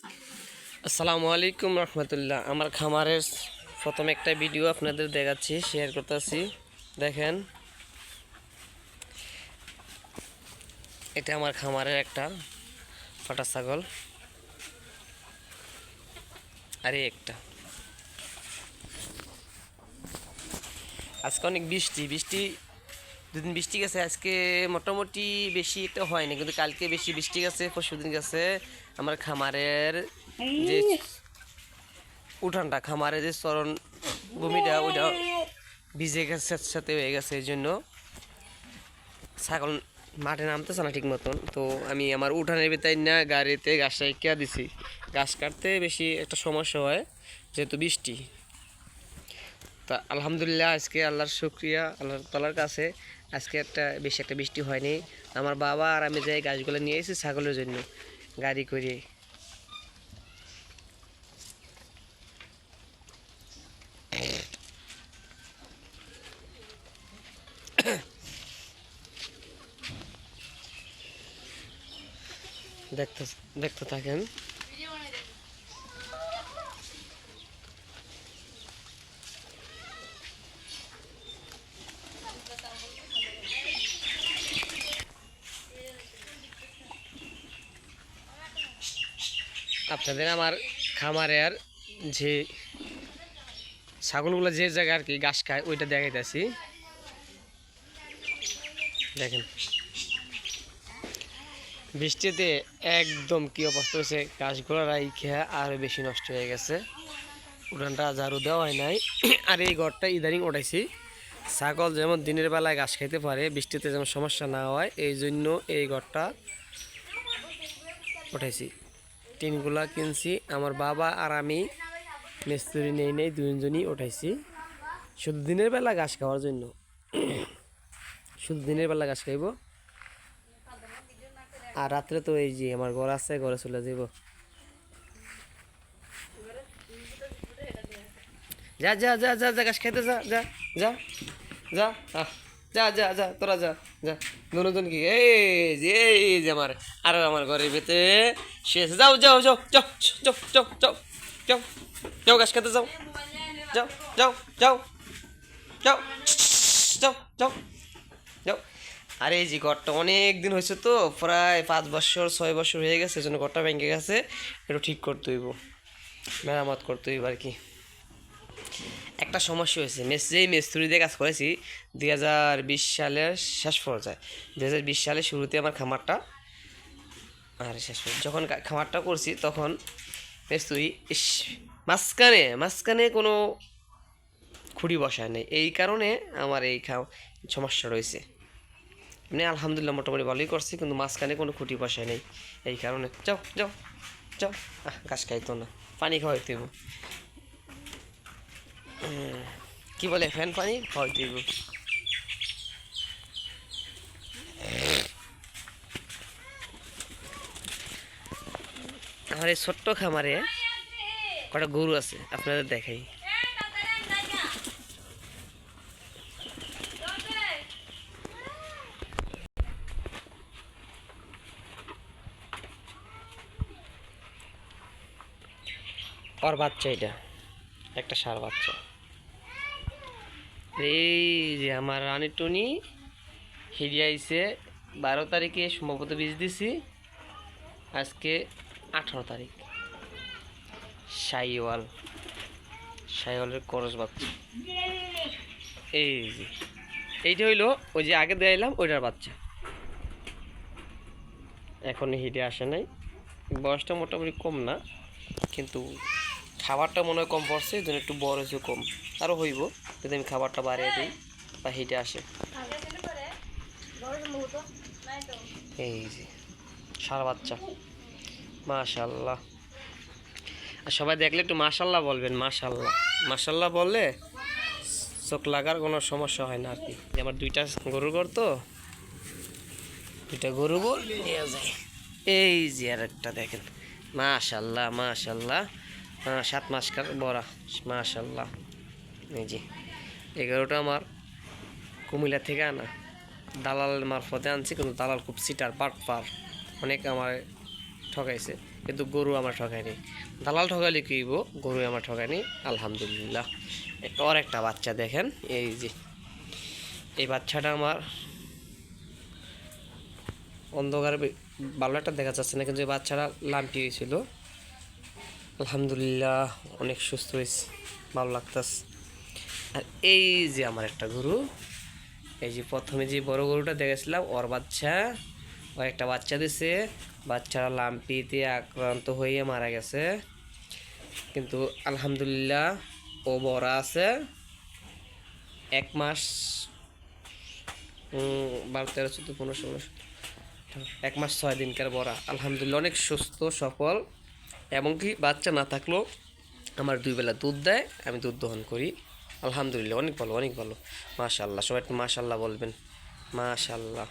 আসসালামু আলাইকুম রহমতুল্লাহ। আমার খামারের প্রথম একটা ভিডিও আপনাদের দেখাচ্ছি, শেয়ার করতেছি। দেখেন, এটা আমার খামারের একটা ফাটা ছাগল, আর একটা আজকে অনেক বৃষ্টি বৃষ্টি দুদিন বৃষ্টি গেছে। আজকে মোটামুটি বেশি একটা হয়নি, কিন্তু কালকে বেশি বৃষ্টি গেছে, পরশুদিন গেছে। আমার খামারের যে উঠানটা, খামারের যে চরণ ভূমিটা, ওইটা ভিজে গেছে, সাথে হয়ে গেছে। এই জন্য ছাগল মাঠে নামতেছে না ঠিক মতন। তো আমি আমার উঠানের ভিতরে না গাড়িতে ঘাস রাখিয়া দিছি। ঘাস কাটতে বেশি একটা সমস্যা হয় যেহেতু বৃষ্টি। তা আলহামদুলিল্লাহ, আজকে আল্লাহর শুকরিয়া, আল্লাহ তাআলার কাছে আজকে বেশি একটা বৃষ্টি হয়নি। আমার বাবা আর আমি যাই গাছগুলো নিয়ে এসেছি ছাগলের জন্য গাড়ি করে। দেখতে দেখতে থাকেন। আপনাদের আমার খামারের যে ছাগলগুলো যে জায়গায় আর কি ঘাস খায় ওইটা দেখাইতেছি। দেখেন, বৃষ্টিতে একদম কি অবস্থা হয়েছে, ঘাসগুলো রাইখা আরও বেশি নষ্ট হয়ে গেছে। উঠানটা ঝাড়ু দেওয়া হয় নাই। আর এই ঘরটা ইদানিং উঠাইছি, ছাগল যেমন দিনের বেলায় ঘাস খাইতে পারে, বৃষ্টিতে যেমন সমস্যা না হয়, এই জন্য এই ঘরটা উঠাইছি। টিনগুলা কিনছি আমার বাবা আর আমি, মিস্ত্রি নেই দুজনই উঠাইছি, শুধু দিনের বেলা ঘাস খাওয়ার জন্য। শুধু দিনের বেলা ঘাস খাইব, আর রাত্রে তো এই যে আমার ঘর আছে, ঘরে চলে যাব। যা যা যা যা যা ঘাস খাইতে যা যা যা যা যা যা যা তোরা যা যা দুজন কি এই যে আমার আর আমার ঘরের ভিতরে শেষ। যাও যাও যাও যাও যাও যাও যাও যাও যাও ঘাস খেতে যাও যাও যাও যাও যাও যাও যাও যাও। আর এই যে ঘরটা অনেক দিন হয়েছে, তো প্রায় 5 বছর 6 বছর হয়ে গেছে, এই জন্য ঘরটা ভেঙে গেছে। একটু ঠিক করতে হইব, মেরামত করতে হইব আর কি। একটা সমস্যা হয়েছে, যেই মিস্ত্রি দিয়ে কাজ করেছি 2020 সালের শেষ পর্যায়ে, 2020 সালের শুরুতে আমার খামারটা, আর শেষ যখন খামারটা করছি তখন মিস্ত্রি মাঝখানে কোনো খুঁড়ি বসায় নেই। এই কারণে আমার এই সমস্যা রয়েছে। মানে আলহামদুলিল্লাহ মোটামুটি ভালোই করছি, কিন্তু মাঝখানে কোনো খুঁটি বসায় নেই। এই কারণে যাও যাও যাও ঘাস খাইতো না, পানি খাওয়াইতে কি বলে, ফ্যান পানি খাওয়াইতে। আমার এই ছোট্ট খামারে কটা গরু আছে, আপনাদের দেখাই। ওর বাচ্চা, এটা একটা ষাঁড় বাচ্চা। এই যে আমার রানী টুনি হিরি আইছে 12 তারিখে, সম্ভবত বীজ দিছি, আজকে 18 তারিখ। শাইওয়ালের করস বাচ্চা। এই যে এইটা হইলো ওই যে আগে দিলাম ওইটার বাচ্চা, এখন হিটে আসে নাই। বয়সটা মোটামুটি কম না, কিন্তু খাবারটা মনে হয় কম পড়ছে, এই জন্য একটু বড় হয়েছে, কম আরও হইব যদি আমি খাবারটা বাড়িয়ে দিই বা হিটে আসে। এই যে ষাঁড় বাচ্চা, মাশাল্লাহ। আর সবাই দেখলে একটু মাশাল্লাহ বলবেন, মাশাল্লাহ মাশাল্লাহ বললে চোখ লাগার কোনো সমস্যা হয় না আর কি। আমার 2টা গরুর ঘর, তো 2টা গরু নিয়ে যায়। এই যে আর একটা দেখেন, মাশাল্লাহ মাশাল্লাহ, 7 মাসকার বড়া, মাশাল্লাহ। এই যে এই গরুটা আমার কুমিল্লা থেকে আনা, দালাল মারফতে আনছি, কিন্তু দালাল খুব সিটার বাটপার, অনেক আমার ঠকাইছে। কিন্তু গরু আমার ঠকায়নি। দালাল ঠকাইলে কি হইব, গরু আমার ঠকায়নি আলহামদুলিল্লাহ। ওর একটা বাচ্চা দেখেন, এই যে এই বাচ্চাটা আমার অন্ধকারে ভালো একটা দেখা যাচ্ছে না, কিন্তু এই বাচ্চাটা লাম্পি হয়েছিল। আলহামদুলিল্লাহ অনেক সুস্থ হয়েছে, ভালো লাগতেছে। আর এই যে আমার একটা গরু, এই যে প্রথমে যে বড় গরুটা দেখেছিলাম ওর বাচ্চা, ও একটা বাচ্চা দিছে। বাচ্চারা লাম্পিতে আক্রান্ত হয়ে মারা গেছে, কিন্তু আলহামদুলিল্লাহ ও বড় আছে। 1 মাস 12, 13, 14, 15, 16, 1 মাস 6 দিনকার বড়া। আলহামদুলিল্লাহ অনেক সুস্থ সফল, এমনকি বাচ্চা না থাকলেও আমার 2 বেলা দুধ দেয়, আমি দুধ দহন করি। আলহামদুলিল্লাহ অনেক ভালো, অনেক ভালো। মাশাআল্লাহ, সবাই একটু মাশাআল্লাহ বলবেন, মাশাআল্লাহ।